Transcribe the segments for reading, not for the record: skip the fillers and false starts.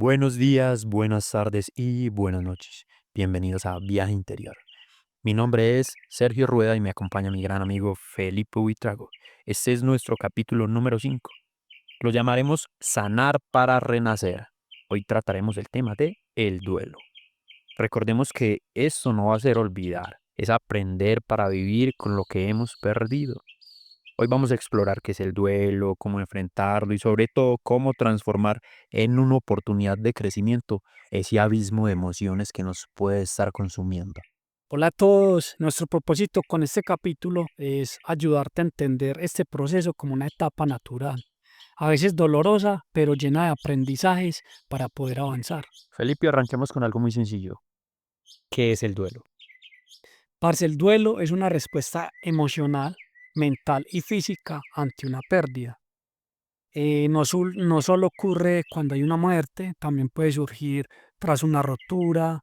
Buenos días, buenas tardes y buenas noches. Bienvenidos a Viaje Interior. Mi nombre es Sergio Rueda y me acompaña mi gran amigo Felipe Buitrago. Este es nuestro capítulo número 5. Lo llamaremos Sanar para Renacer. Hoy trataremos el tema de el duelo. Recordemos que esto no va a ser olvidar, es aprender para vivir con lo que hemos perdido. Hoy vamos a explorar qué es el duelo, cómo enfrentarlo y sobre todo cómo transformar en una oportunidad de crecimiento ese abismo de emociones que nos puede estar consumiendo. Hola a todos, nuestro propósito con este capítulo es ayudarte a entender este proceso como una etapa natural, a veces dolorosa, pero llena de aprendizajes para poder avanzar. Felipe, arranquemos con algo muy sencillo. ¿Qué es el duelo? Parce, el duelo es una respuesta emocional, mental y física ante una pérdida. No solo ocurre cuando hay una muerte, también puede surgir tras una rotura,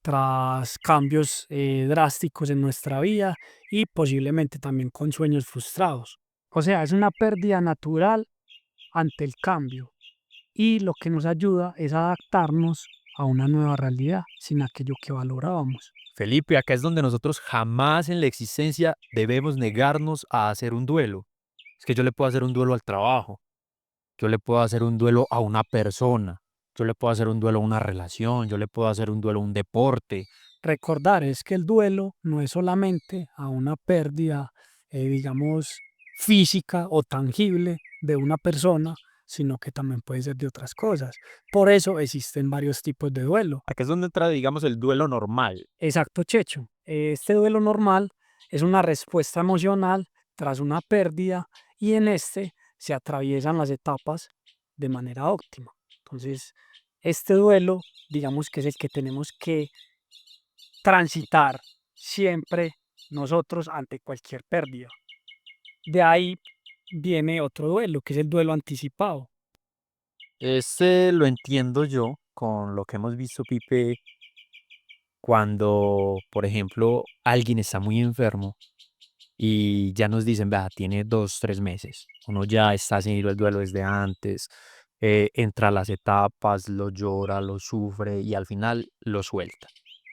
tras cambios drásticos en nuestra vida y posiblemente también con sueños frustrados. O sea, es una pérdida natural ante el cambio y lo que nos ayuda es adaptarnos a una nueva realidad sin aquello que valorábamos. Felipe, acá es donde nosotros jamás en la existencia debemos negarnos a hacer un duelo. Es que yo le puedo hacer un duelo al trabajo, yo le puedo hacer un duelo a una persona, yo le puedo hacer un duelo a una relación, yo le puedo hacer un duelo a un deporte. Recordar es que el duelo no es solamente a una pérdida, digamos, física o tangible de una persona, sino que también puede ser de otras cosas. Por eso existen varios tipos de duelo. Acá es donde entra, digamos, el duelo normal. Exacto, Checho. Este duelo normal es una respuesta emocional tras una pérdida y en este se atraviesan las etapas de manera óptima. Entonces, este duelo, digamos que es el que tenemos que transitar siempre nosotros ante cualquier pérdida. De ahí viene otro duelo, que es el duelo anticipado. Ese lo entiendo yo con lo que hemos visto, Pipe, cuando, por ejemplo, alguien está muy enfermo y ya nos dicen, vea, tiene 2, 3 meses. Uno ya está haciendo el duelo desde antes, entra a las etapas, lo llora, lo sufre y al final lo suelta.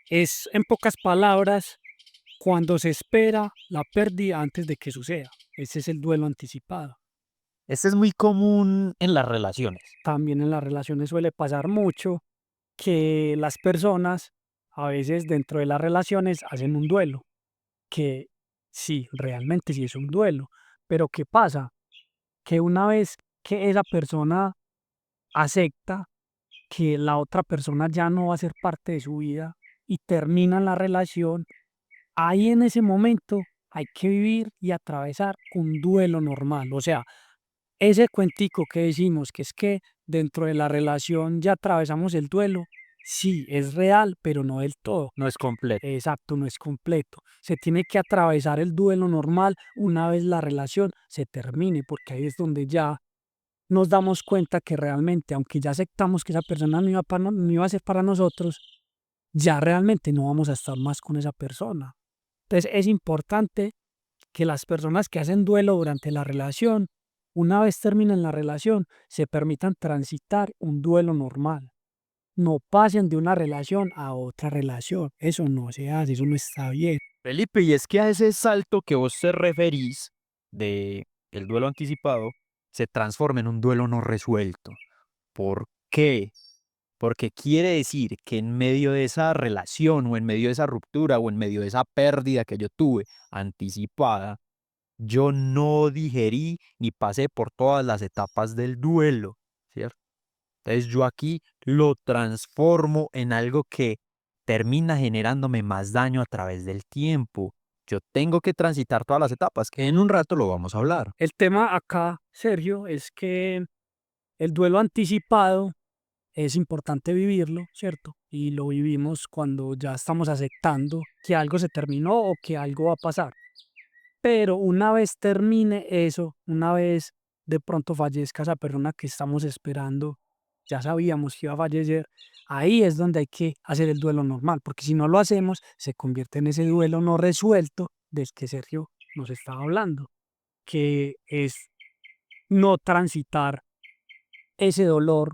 Es, en pocas palabras, cuando se espera la pérdida antes de que suceda. Ese es el duelo anticipado. Este es muy común en las relaciones. También en las relaciones suele pasar mucho que las personas, a veces dentro de las relaciones, hacen un duelo, que sí, realmente sí es un duelo, pero ¿qué pasa? Que una vez que esa persona acepta que la otra persona ya no va a ser parte de su vida y terminan la relación, ahí en ese momento hay que vivir y atravesar un duelo normal. O sea, ese cuentico que decimos que es que dentro de la relación ya atravesamos el duelo, sí, es real, pero no del todo. No es completo. Exacto, no es completo. Se tiene que atravesar el duelo normal una vez la relación se termine, porque ahí es donde ya nos damos cuenta que realmente, aunque ya aceptamos que esa persona no iba a ser para nosotros, ya realmente no vamos a estar más con esa persona. Entonces es importante que las personas que hacen duelo durante la relación, una vez terminen la relación, se permitan transitar un duelo normal. No pasen de una relación a otra relación. Eso no se hace, eso no está bien. Felipe, y es que a ese salto que vos te referís de el duelo anticipado se transforma en un duelo no resuelto. ¿Por qué? Porque quiere decir que en medio de esa relación o en medio de esa ruptura o en medio de esa pérdida que yo tuve anticipada, yo no digerí ni pasé por todas las etapas del duelo, ¿cierto? Entonces yo aquí lo transformo en algo que termina generándome más daño a través del tiempo. Yo tengo que transitar todas las etapas, que en un rato lo vamos a hablar. El tema acá, Sergio, es que el duelo anticipado es importante vivirlo, ¿cierto? Y lo vivimos cuando ya estamos aceptando que algo se terminó o que algo va a pasar. Pero una vez termine eso, una vez de pronto fallezca esa persona que estamos esperando, ya sabíamos que iba a fallecer, ahí es donde hay que hacer el duelo normal, porque si no lo hacemos, se convierte en ese duelo no resuelto del que Sergio nos estaba hablando, que es no transitar ese dolor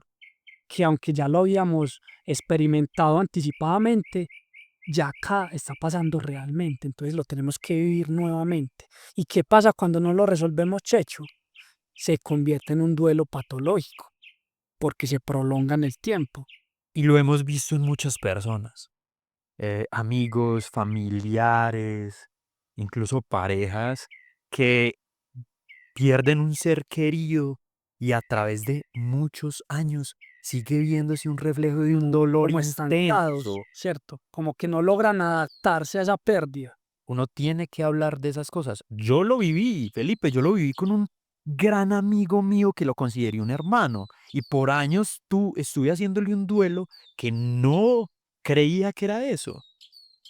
que aunque ya lo habíamos experimentado anticipadamente, ya acá está pasando realmente, entonces lo tenemos que vivir nuevamente. ¿Y qué pasa cuando no lo resolvemos, Checho? Se convierte en un duelo patológico, porque se prolonga en el tiempo. Y lo hemos visto en muchas personas, amigos, familiares, incluso parejas que pierden un ser querido y a través de muchos años sigue viéndose un reflejo de un dolor Como estancados, intenso. ¿cierto? Como que no logran adaptarse a esa pérdida. Uno tiene que hablar de esas cosas. Yo lo viví, Felipe, yo lo viví con un gran amigo mío que lo consideré un hermano y por años estuve haciéndole un duelo que no creía que era eso.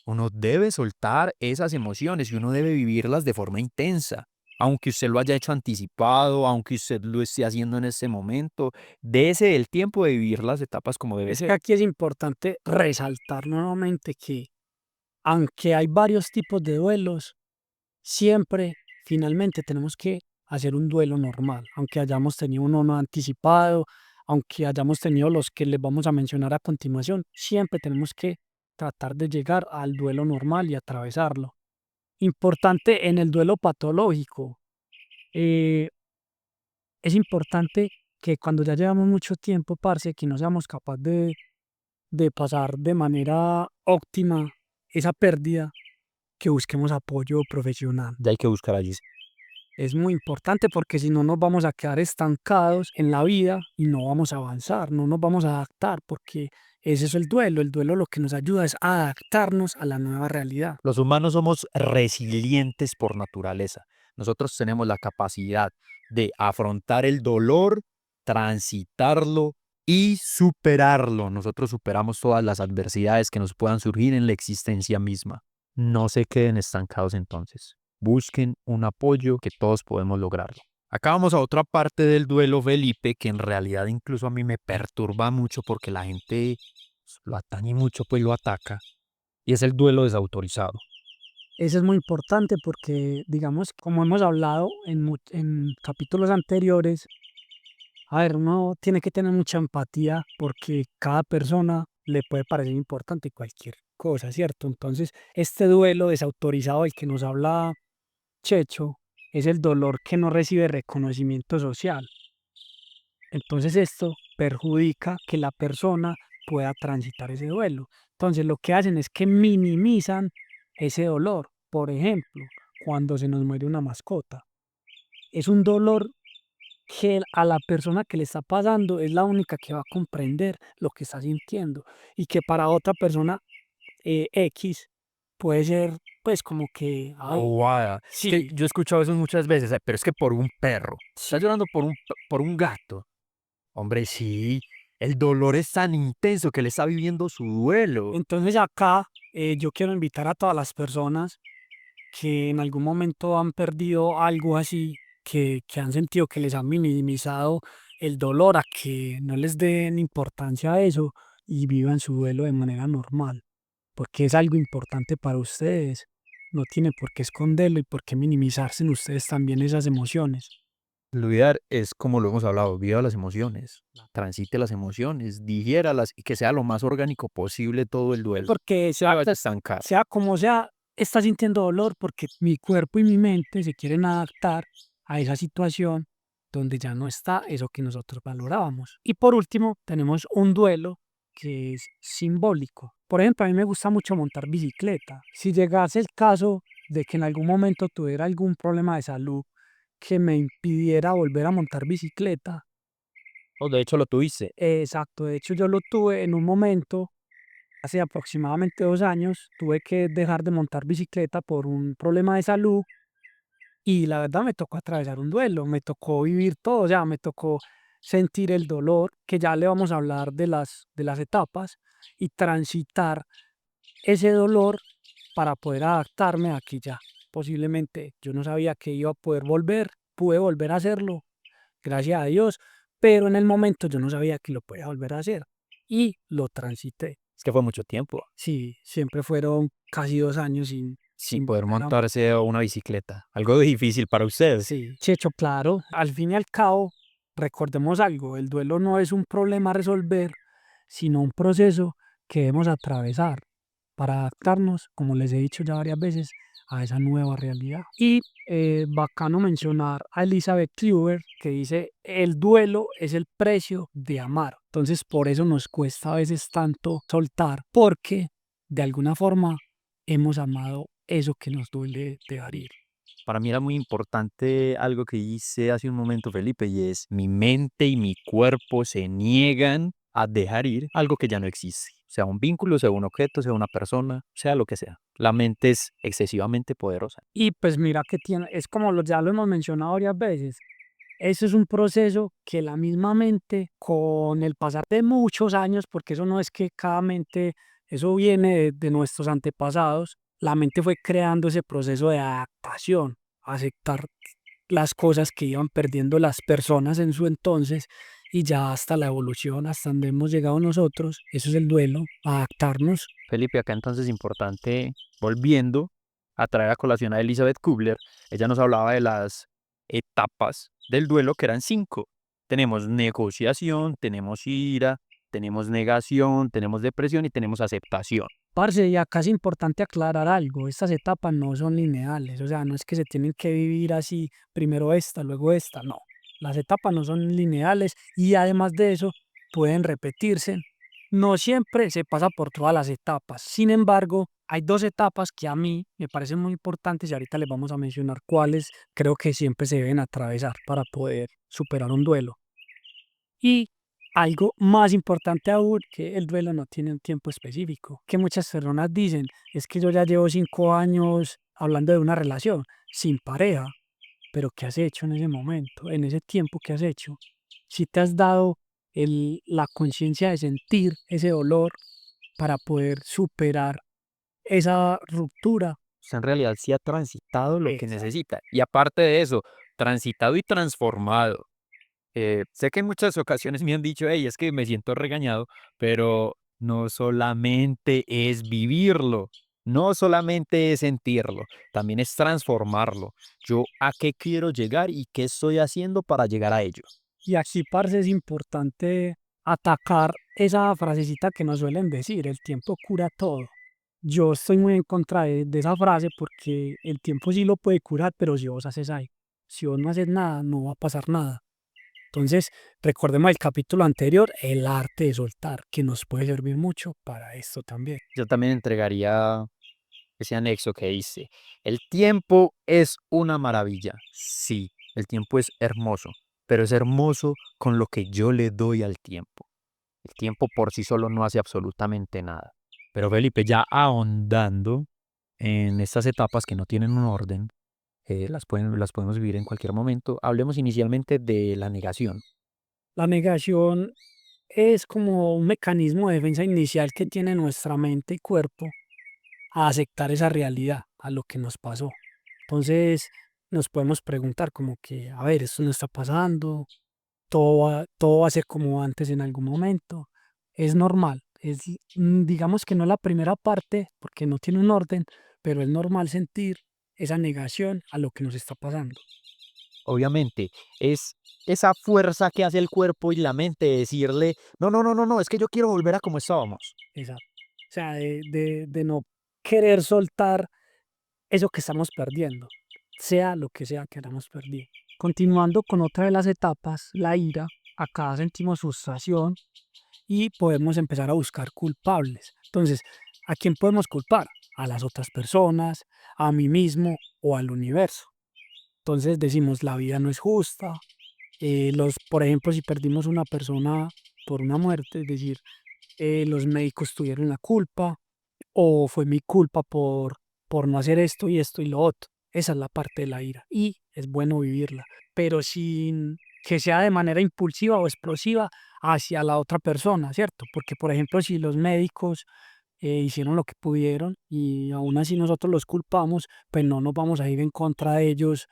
Uno debe soltar esas emociones y uno debe vivirlas de forma intensa. Aunque usted lo haya hecho anticipado, aunque usted lo esté haciendo en ese momento, dése el tiempo de vivir las etapas como debe Es que ser. aquí es importante resaltar nuevamente que aunque hay varios tipos de duelos, siempre finalmente tenemos que hacer un duelo normal, aunque hayamos tenido uno no anticipado, aunque hayamos tenido los que les vamos a mencionar a continuación, siempre tenemos que tratar de llegar al duelo normal y atravesarlo. Importante en el duelo patológico, eh, es importante que cuando ya llevamos mucho tiempo, parce, que no seamos capaz de pasar de manera óptima esa pérdida, que busquemos apoyo profesional. Ya hay que buscar allí. Es muy importante porque si no nos vamos a quedar estancados en la vida y no vamos a avanzar, no nos vamos a adaptar porque ese es el duelo. El duelo lo que nos ayuda es a adaptarnos a la nueva realidad. Los humanos somos resilientes por naturaleza. Nosotros tenemos la capacidad de afrontar el dolor, transitarlo y superarlo. Nosotros superamos todas las adversidades que nos puedan surgir en la existencia misma. No se queden estancados entonces. Busquen un apoyo que todos podemos lograrlo. Acá vamos a otra parte del duelo, Felipe, que en realidad incluso a mí me perturba mucho porque la gente lo atañe mucho, pues lo ataca y es el duelo desautorizado. Eso es muy importante porque, digamos, como hemos hablado en capítulos anteriores, a ver, uno tiene que tener mucha empatía porque cada persona le puede parecer importante cualquier cosa, ¿cierto? Entonces, este duelo desautorizado del que nos habla Checho es el dolor que no recibe reconocimiento social. Entonces, esto perjudica que la persona pueda transitar ese duelo. Entonces, lo que hacen es que minimizan ese dolor. Por ejemplo, cuando se nos muere una mascota. Es un dolor que a la persona que le está pasando es la única que va a comprender lo que está sintiendo y que para otra persona X puede ser pues como que, ay, Guau, es que sí, yo he escuchado eso muchas veces, pero es que por un perro. Estás sí. llorando por un gato. Hombre, sí, el dolor es tan intenso que le está viviendo su duelo. Entonces acá yo quiero invitar a todas las personas que en algún momento han perdido algo así, que han sentido que les han minimizado el dolor, a que no les den importancia a eso y vivan su duelo de manera normal, porque es algo importante para ustedes. No tiene por qué esconderlo y por qué minimizarse en ustedes también esas emociones. Lo ideal es como lo hemos hablado, viva las emociones, transite las emociones, digiéralas y que sea lo más orgánico posible todo el duelo. Porque No se vaya a estancar. sea como sea, está sintiendo dolor porque mi cuerpo y mi mente se quieren adaptar a esa situación donde ya no está eso que nosotros valorábamos. Y por último, tenemos un duelo que es simbólico. Por ejemplo, a mí me gusta mucho montar bicicleta. Si llegase el caso de que en algún momento tuviera algún problema de salud que me impidiera volver a montar bicicleta, O de hecho lo tuviste. exacto, de hecho yo lo tuve en un momento. Hace aproximadamente 2 años tuve que dejar de montar bicicleta por un problema de salud y la verdad me tocó atravesar un duelo, me tocó vivir todo, o sea, me tocó sentir el dolor, que ya le vamos a hablar de las etapas, y transitar ese dolor para poder adaptarme a que ya posiblemente yo no sabía que iba a poder volver, pude volver a hacerlo, gracias a Dios, pero en el momento yo no sabía que lo podía volver a hacer y lo transité. Es que fue mucho tiempo Sí, siempre fueron casi 2 años sin sin poder volver a montarse a una bicicleta. Algo difícil para usted. sí, Checho, claro, al fin y al cabo, recordemos algo, el duelo no es un problema a resolver, sino un proceso que debemos atravesar para adaptarnos, como les he dicho ya varias veces, a esa nueva realidad. Y bacano mencionar a Elizabeth Kluwer, que dice, el duelo es el precio de amar. Entonces, por eso nos cuesta a veces tanto soltar, porque de alguna forma hemos amado eso que nos duele dejar ir. Para mí era muy importante algo que hice hace un momento, Felipe, y es mi mente y mi cuerpo se niegan a dejar ir algo que ya no existe. Sea un vínculo, sea un objeto, sea una persona, sea lo que sea. La mente es excesivamente poderosa. Y pues mira que tiene, es como ya lo hemos mencionado varias veces, eso es un proceso que la misma mente, con el pasar de muchos años, porque eso no es que cada mente, eso viene de nuestros antepasados, la mente fue creando ese proceso de adaptación, aceptar las cosas que iban perdiendo las personas en su entonces y ya hasta la evolución, hasta donde hemos llegado nosotros, eso es el duelo, adaptarnos. Felipe, acá entonces es importante, volviendo a traer a colación a Elizabeth Kubler, ella nos hablaba de las etapas del duelo, que eran 5. Tenemos negociación, tenemos ira, tenemos negación, tenemos depresión y tenemos aceptación. Parce, y acá es importante aclarar algo, estas etapas no son lineales, o sea, no es que se tienen que vivir así, primero esta, luego esta, no. Las etapas no son lineales y además de eso pueden repetirse. No siempre se pasa por todas las etapas. Sin embargo, hay dos etapas que a mí me parecen muy importantes y ahorita les vamos a mencionar cuáles creo que siempre se deben atravesar para poder superar un duelo. Y algo más importante aún, que el duelo no tiene un tiempo específico, que muchas personas dicen, es que yo ya llevo 5 años hablando de una relación sin pareja, pero ¿qué has hecho en ese momento, en ese tiempo que has hecho? Si te has dado la conciencia de sentir ese dolor para poder superar esa ruptura. Usted en realidad sí ha transitado lo que Exacto. necesita. Y aparte de eso, transitado y transformado. Sé que en muchas ocasiones me han dicho, hey, es que me siento regañado, pero no solamente es vivirlo, no solamente es sentirlo, también es transformarlo. Yo a qué quiero llegar y qué estoy haciendo para llegar a ello. Y aquí, parce, es importante atacar esa frasecita que nos suelen decir, el tiempo cura todo. Yo estoy muy en contra de esa frase porque el tiempo sí lo puede curar, pero si vos haces algo, si vos no haces nada, no va a pasar nada. Entonces, recordemos el capítulo anterior, el arte de soltar, que nos puede servir mucho para esto también. Yo también entregaría ese anexo que dice, el tiempo es una maravilla. Sí, el tiempo es hermoso, pero es hermoso con lo que yo le doy al tiempo. El tiempo por sí solo no hace absolutamente nada. Pero Felipe, ya ahondando en estas etapas que no tienen un orden, las podemos vivir en cualquier momento. Hablemos inicialmente de la negación. La negación es como un mecanismo de defensa inicial que tiene nuestra mente y cuerpo a aceptar esa realidad, a lo que nos pasó. Entonces nos podemos preguntar como que, a ver, esto no está pasando, todo va a ser como antes en algún momento. Es normal, digamos que no la primera parte, porque no tiene un orden, pero es normal sentir esa negación a lo que nos está pasando. Obviamente, es esa fuerza que hace el cuerpo y la mente decirle, no, no, no, no, no, es que yo quiero volver a como estábamos. Exacto. O sea, de no querer soltar eso que estamos perdiendo, sea lo que sea que hayamos perdido. Continuando con otra de las etapas, la ira, acá sentimos frustración y podemos empezar a buscar culpables. Entonces, ¿a quién podemos culpar? A las otras personas, a mí mismo o al universo. Entonces decimos, la vida no es justa. Por ejemplo, si perdimos una persona por una muerte, es decir, los médicos tuvieron la culpa o fue mi culpa por no hacer esto y esto y lo otro. Esa es la parte de la ira y es bueno vivirla, pero sin que sea de manera impulsiva o explosiva hacia la otra persona, ¿cierto? Porque, por ejemplo, si los médicos hicieron lo que pudieron y aún así nosotros los culpamos, pues no nos vamos a ir en contra de ellos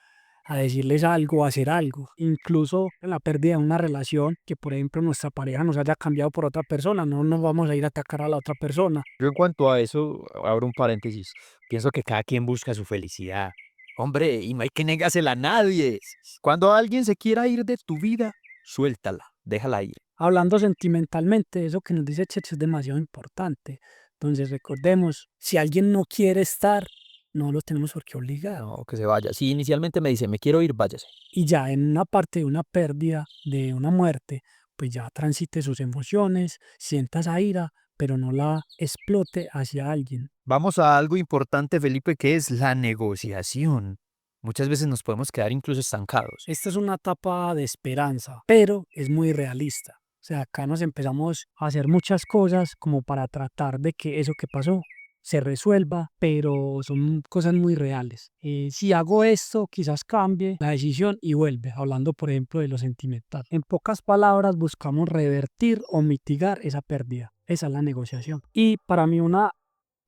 a decirles algo, a hacer algo. Incluso en la pérdida de una relación, que por ejemplo nuestra pareja nos haya cambiado por otra persona, no nos vamos a ir a atacar a la otra persona. Yo en cuanto a eso, abro un paréntesis, pienso que cada quien busca su felicidad. Hombre, y no hay que negársela a nadie. Cuando alguien se quiera ir de tu vida, Suéltala, déjala ir. Hablando sentimentalmente, eso que nos dice Checho es demasiado importante. Entonces recordemos, si alguien no quiere estar, no lo tenemos por qué obligar. No, que se vaya. Si inicialmente me dice, me quiero ir, váyase. Y ya en una parte de una pérdida, de una muerte, pues ya transite sus emociones, sienta esa ira, pero no la explote hacia alguien. Vamos a algo importante, Felipe, que es la negociación. Muchas veces nos podemos quedar incluso estancados. Esta es una etapa de esperanza, pero es muy realista. O sea, acá nos empezamos a hacer muchas cosas como para tratar de que eso que pasó se resuelva, pero son cosas muy reales. Si hago esto, quizás cambie la decisión y vuelve, hablando por ejemplo de lo sentimental. En pocas palabras, buscamos revertir o mitigar esa pérdida. Esa es la negociación. Y para mí una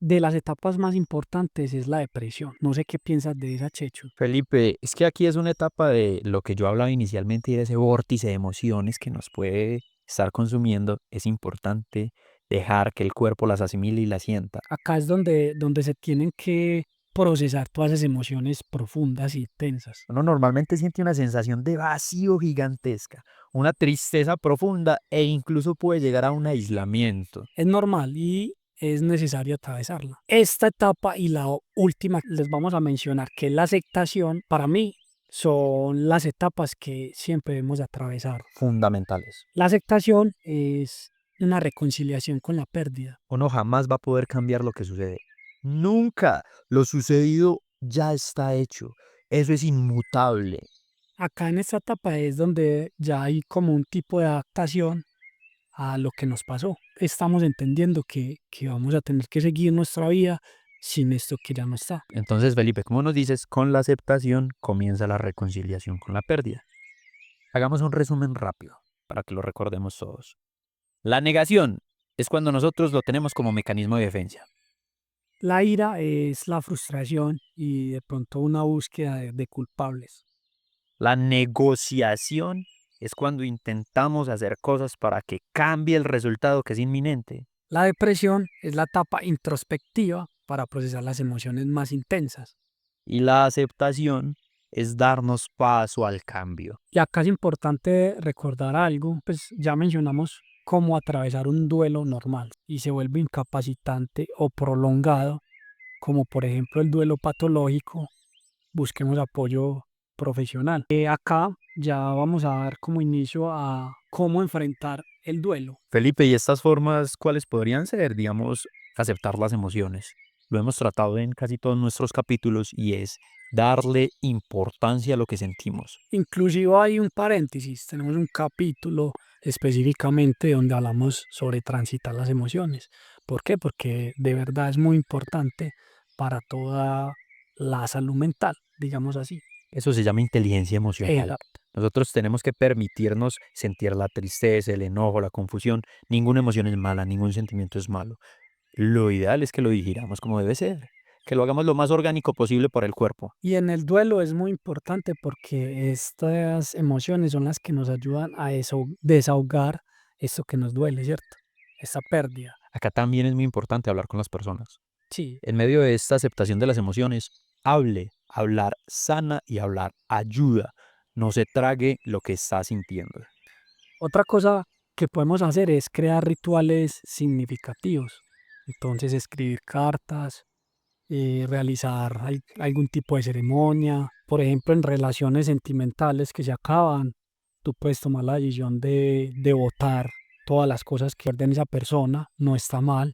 de las etapas más importantes es la depresión. No sé qué piensas de esa, Checho. Felipe, es que aquí es una etapa de lo que yo hablaba inicialmente y de ese vórtice de emociones que nos puede estar consumiendo. Es importante dejar que el cuerpo las asimile y las sienta. Acá es donde se tienen que procesar todas esas emociones profundas y tensas. Uno normalmente siente una sensación de vacío gigantesca, una tristeza profunda e incluso puede llegar a un aislamiento. Es normal y es necesario atravesarla. Esta etapa y la última les vamos a mencionar, que es la aceptación, para mí son las etapas que siempre debemos atravesar. Fundamentales. La aceptación es una reconciliación con la pérdida. Uno jamás va a poder cambiar lo que sucede. Nunca. Lo sucedido ya está hecho. Eso es inmutable. Acá en esta etapa es donde ya hay como un tipo de adaptación a lo que nos pasó. Estamos entendiendo que vamos a tener que seguir nuestra vida sin esto que ya no está. Entonces, Felipe, como nos dices, con la aceptación comienza la reconciliación con la pérdida. Hagamos un resumen rápido para que lo recordemos todos. La negación es cuando nosotros lo tenemos como mecanismo de defensa. La ira es la frustración y de pronto una búsqueda de culpables. La negociación es cuando intentamos hacer cosas para que cambie el resultado que es inminente. La depresión es la etapa introspectiva para procesar las emociones más intensas. Y la aceptación es darnos paso al cambio. Y acá es importante recordar algo, pues ya mencionamos cómo atravesar un duelo normal y se vuelve incapacitante o prolongado, como por ejemplo el duelo patológico. Busquemos apoyo profesional. Acá ya vamos a dar como inicio a cómo enfrentar el duelo. Felipe, ¿y estas formas cuáles podrían ser? Digamos, aceptar las emociones. Lo hemos tratado en casi todos nuestros capítulos y es darle importancia a lo que sentimos. Inclusive hay un paréntesis, tenemos un capítulo específicamente donde hablamos sobre transitar las emociones. ¿Por qué? Porque de verdad es muy importante para toda la salud mental, digamos así. Eso se llama inteligencia emocional. Exacto. Nosotros tenemos que permitirnos sentir la tristeza, el enojo, la confusión. Ninguna emoción es mala, ningún sentimiento es malo. Lo ideal es que lo digiramos como debe ser, que lo hagamos lo más orgánico posible para el cuerpo. Y en el duelo es muy importante porque estas emociones son las que nos ayudan a desahogar esto que nos duele, ¿cierto? Esta pérdida. Acá también es muy importante hablar con las personas. Sí. En medio de esta aceptación de las emociones, hable, hablar sana y hablar ayuda. No se trague lo que está sintiendo. Otra cosa que podemos hacer es crear rituales significativos. Entonces, escribir cartas, realizar algún tipo de ceremonia. Por ejemplo, en relaciones sentimentales que se acaban, tú puedes tomar la decisión de votar todas las cosas que pierden esa persona, no está mal,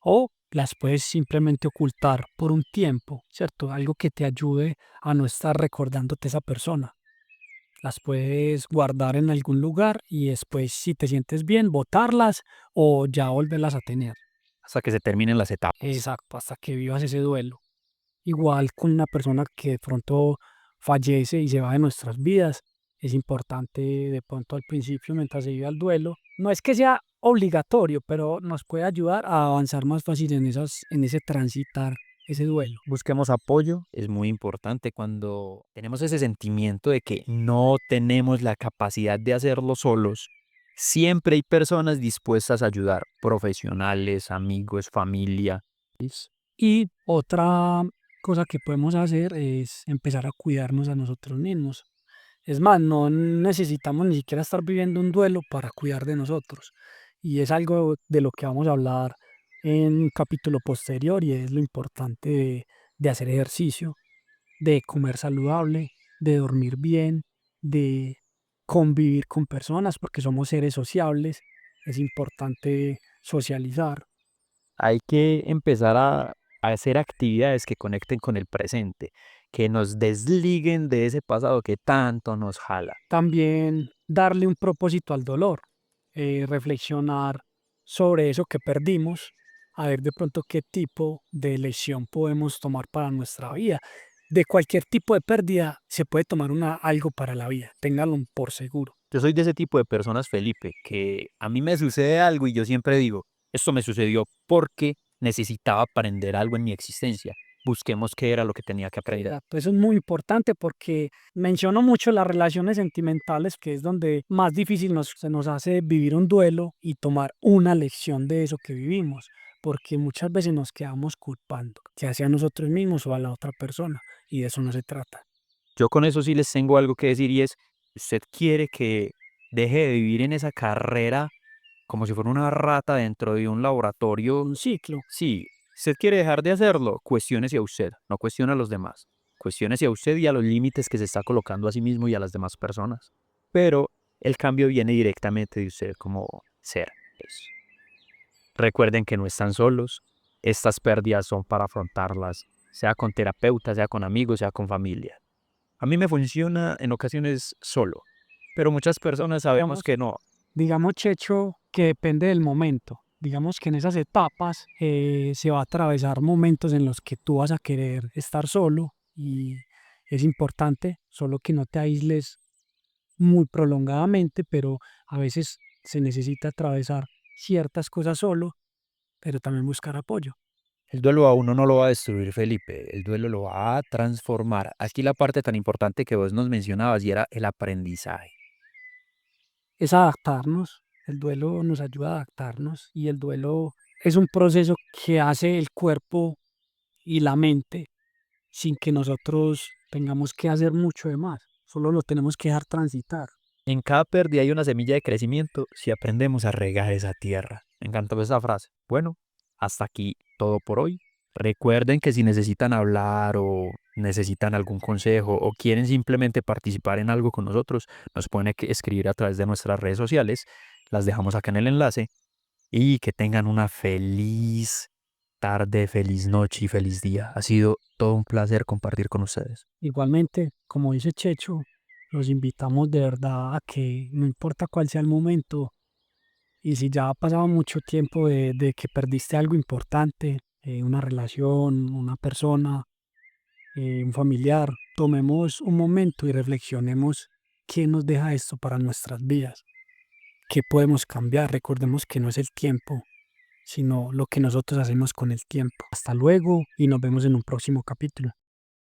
o las puedes simplemente ocultar por un tiempo, ¿cierto? Algo que te ayude a no estar recordándote esa persona. Las puedes guardar en algún lugar y después, si te sientes bien, botarlas o ya volverlas a tener. Hasta que se terminen las etapas. Exacto, hasta que vivas ese duelo. Igual con una persona que de pronto fallece y se va de nuestras vidas, es importante de pronto al principio, mientras se vive el duelo, no es que sea obligatorio, pero nos puede ayudar a avanzar más fácil en ese transitar ese duelo. Busquemos apoyo. Es muy importante cuando tenemos ese sentimiento de que no tenemos la capacidad de hacerlo solos. Siempre hay personas dispuestas a ayudar, profesionales, amigos, familia. Y otra cosa que podemos hacer es empezar a cuidarnos a nosotros mismos. Es más, no necesitamos ni siquiera estar viviendo un duelo para cuidar de nosotros. Y es algo de lo que vamos a hablar en un capítulo posterior y es lo importante de hacer ejercicio, de comer saludable, de dormir bien, de convivir con personas porque somos seres sociables. Es importante socializar. Hay que empezar a hacer actividades que conecten con el presente, que nos desliguen de ese pasado que tanto nos jala. También darle un propósito al dolor, reflexionar sobre eso que perdimos, a ver de pronto qué tipo de lección podemos tomar para nuestra vida. De cualquier tipo de pérdida se puede tomar algo para la vida, ténganlo por seguro. Yo soy de ese tipo de personas, Felipe, que a mí me sucede algo y yo siempre digo, esto me sucedió porque necesitaba aprender algo en mi existencia. Busquemos qué era lo que tenía que aprender. Exacto, eso es muy importante porque menciono mucho las relaciones sentimentales, que es donde más difícil se nos hace vivir un duelo y tomar una lección de eso que vivimos, porque muchas veces nos quedamos culpando, ya sea a nosotros mismos o a la otra persona, y de eso no se trata. Yo con eso sí les tengo algo que decir y es, usted quiere que deje de vivir en esa carrera como si fuera una rata dentro de un laboratorio. Un ciclo. Sí, usted quiere dejar de hacerlo, cuestiónese a usted, no cuestione a los demás. Cuestiónese a usted y a los límites que se está colocando a sí mismo y a las demás personas. Pero el cambio viene directamente de usted como ser. Eso. Recuerden que no están solos. Estas pérdidas son para afrontarlas, sea con terapeuta, sea con amigos, sea con familia. A mí me funciona en ocasiones solo, pero muchas personas sabemos Digamos, que no. digamos, Checho, que depende del momento. Digamos que en esas etapas se va a atravesar momentos en los que tú vas a querer estar solo y es importante, solo que no te aísles muy prolongadamente, pero a veces se necesita atravesar ciertas cosas solo, pero también buscar apoyo. El duelo a uno no lo va a destruir, Felipe, el duelo lo va a transformar. Aquí la parte tan importante que vos nos mencionabas y era el aprendizaje. Es adaptarnos, el duelo nos ayuda a adaptarnos y el duelo es un proceso que hace el cuerpo y la mente sin que nosotros tengamos que hacer mucho de más, solo lo tenemos que dejar transitar. En cada pérdida hay una semilla de crecimiento si aprendemos a regar esa tierra. Me encantó esa frase. Bueno, hasta aquí todo por hoy. Recuerden que si necesitan hablar o necesitan algún consejo o quieren simplemente participar en algo con nosotros, nos pueden escribir a través de nuestras redes sociales. Las dejamos acá en el enlace y que tengan una feliz tarde, feliz noche y feliz día. Ha sido todo un placer compartir con ustedes. Igualmente, como dice Checho, los invitamos de verdad a que no importa cuál sea el momento, y si ya ha pasado mucho tiempo de que perdiste algo importante, una relación, una persona, un familiar, tomemos un momento y reflexionemos qué nos deja esto para nuestras vidas, qué podemos cambiar. Recordemos que no es el tiempo, sino lo que nosotros hacemos con el tiempo. Hasta luego y nos vemos en un próximo capítulo.